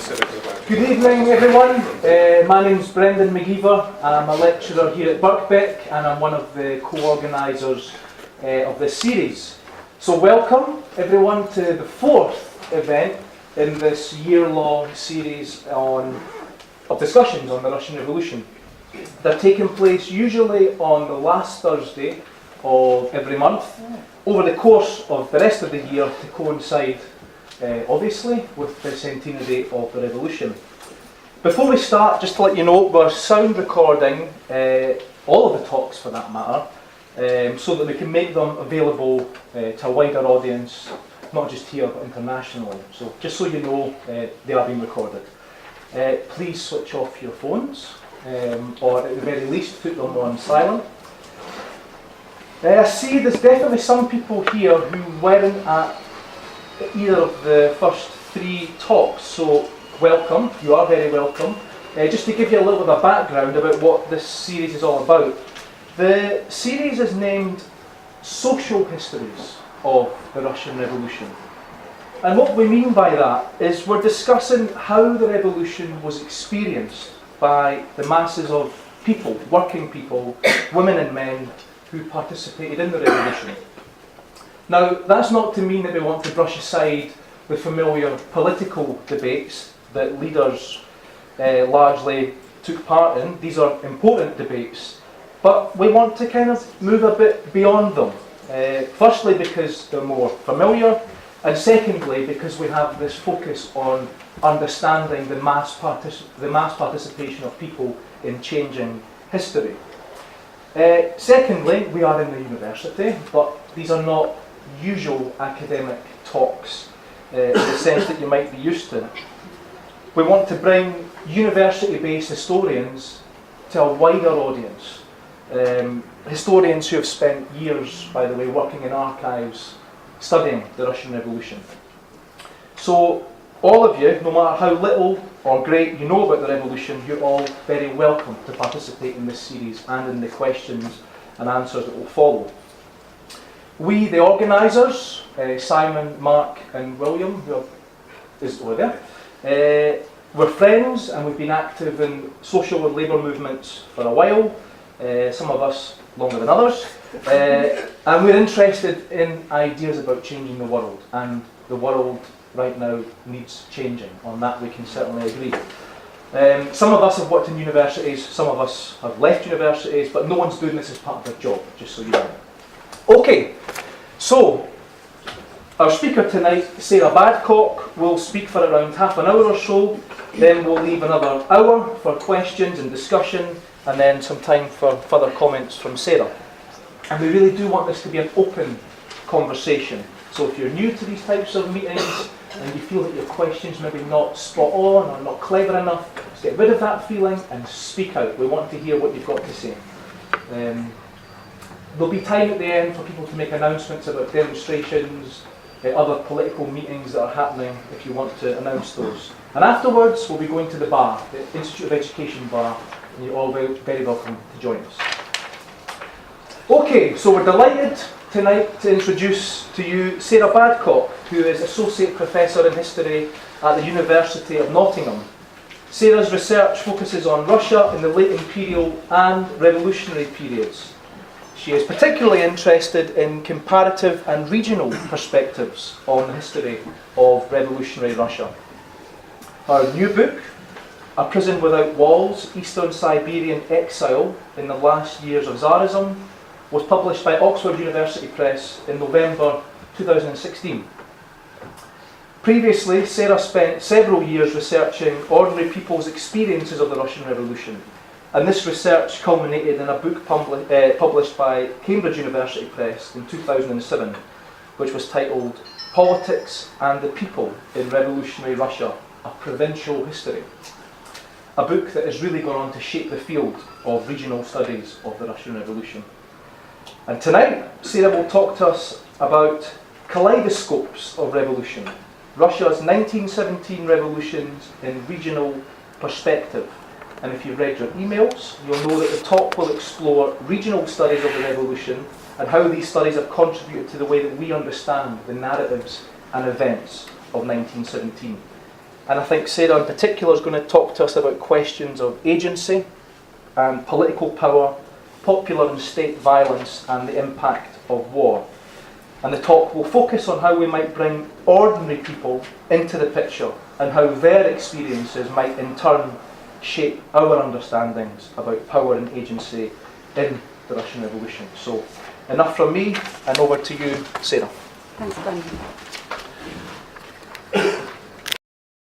Good evening, everyone. My name's Brendan McGeever. I'm a lecturer here at Badcock, and I'm one of the co-organisers of this series. So welcome, everyone, to the fourth event in this year-long series of discussions on the Russian Revolution. They're taking place usually on the last Thursday of every month, over the course of the rest of the year to coincide obviously with the centenary of the Revolution. Before we start, just to let you know, we're sound recording all of the talks for that matter, so that we can make them available to a wider audience, not just here but internationally. So just so you know, they are being recorded. Please switch off your phones, or at the very least put them on silent. I see there's definitely some people here who weren't at either of the first three talks, so welcome, you are very welcome. Just to give you a little bit of a background about what this series is all about. The series is named Social Histories of the Russian Revolution. And what we mean by that is we're discussing how the revolution was experienced by the masses of people, working people, women and men who participated in the revolution. Now, that's not to mean that we want to brush aside the familiar political debates that leaders largely took part in. These are important debates, but we want to kind of move a bit beyond them. Firstly, because they're more familiar, and secondly, because we have this focus on understanding the mass participation of people in changing history. Secondly, we are in the university, but these are not usual academic talks in the sense that you might be used to. We want to bring university-based historians to a wider audience. Historians who have spent years, by the way, working in archives, studying the Russian Revolution. So all of you, no matter how little or great you know about the revolution, you're all very welcome to participate in this series and in the questions and answers that will follow. We, the organisers, Simon, Mark and William, who is over there, we're friends and we've been active in social and labour movements for a while, some of us longer than others, and we're interested in ideas about changing the world, and the world right now needs changing. On that we can certainly agree. Some of us have worked in universities, some of us have left universities, but no one's doing this as part of their job, just so you know. Okay, so our speaker tonight, Sarah Badcock, will speak for around half an hour or so, then we'll leave another hour for questions and discussion, and then some time for further comments from Sarah. And we really do want this to be an open conversation, so if you're new to these types of meetings and you feel that your questions maybe not spot on or not clever enough, get rid of that feeling and speak out. We want to hear what you've got to say. There'll be time at the end for people to make announcements about demonstrations, other political meetings that are happening if you want to announce those. And afterwards we'll be going to the bar, the Institute of Education bar, and you're all very, very welcome to join us. Okay, so we're delighted tonight to introduce to you Sarah Badcock, who is Associate Professor in History at the University of Nottingham. Sarah's research focuses on Russia in the late imperial and revolutionary periods. She is particularly interested in comparative and regional perspectives on the history of revolutionary Russia. Her new book, A Prison Without Walls, Eastern Siberian Exile in the Last Years of Tsarism, was published by Oxford University Press in November 2016. Previously, Sarah spent several years researching ordinary people's experiences of the Russian Revolution, and this research culminated in a book published by Cambridge University Press in 2007, which was titled Politics and the People in Revolutionary Russia, A Provincial History, a book that has really gone on to shape the field of regional studies of the Russian Revolution. And tonight, Sarah will talk to us about Kaleidoscopes of Revolution, Russia's 1917 revolutions in regional perspective. And if you've read your emails, you'll know that the talk will explore regional studies of the revolution and how these studies have contributed to the way that we understand the narratives and events of 1917. And I think Sarah in particular is going to talk to us about questions of agency and political power, popular and state violence, and the impact of war. And the talk will focus on how we might bring ordinary people into the picture and how their experiences might in turn shape our understandings about power and agency in the Russian Revolution. So enough from me, and over to you, Sarah. Thanks, Brendan.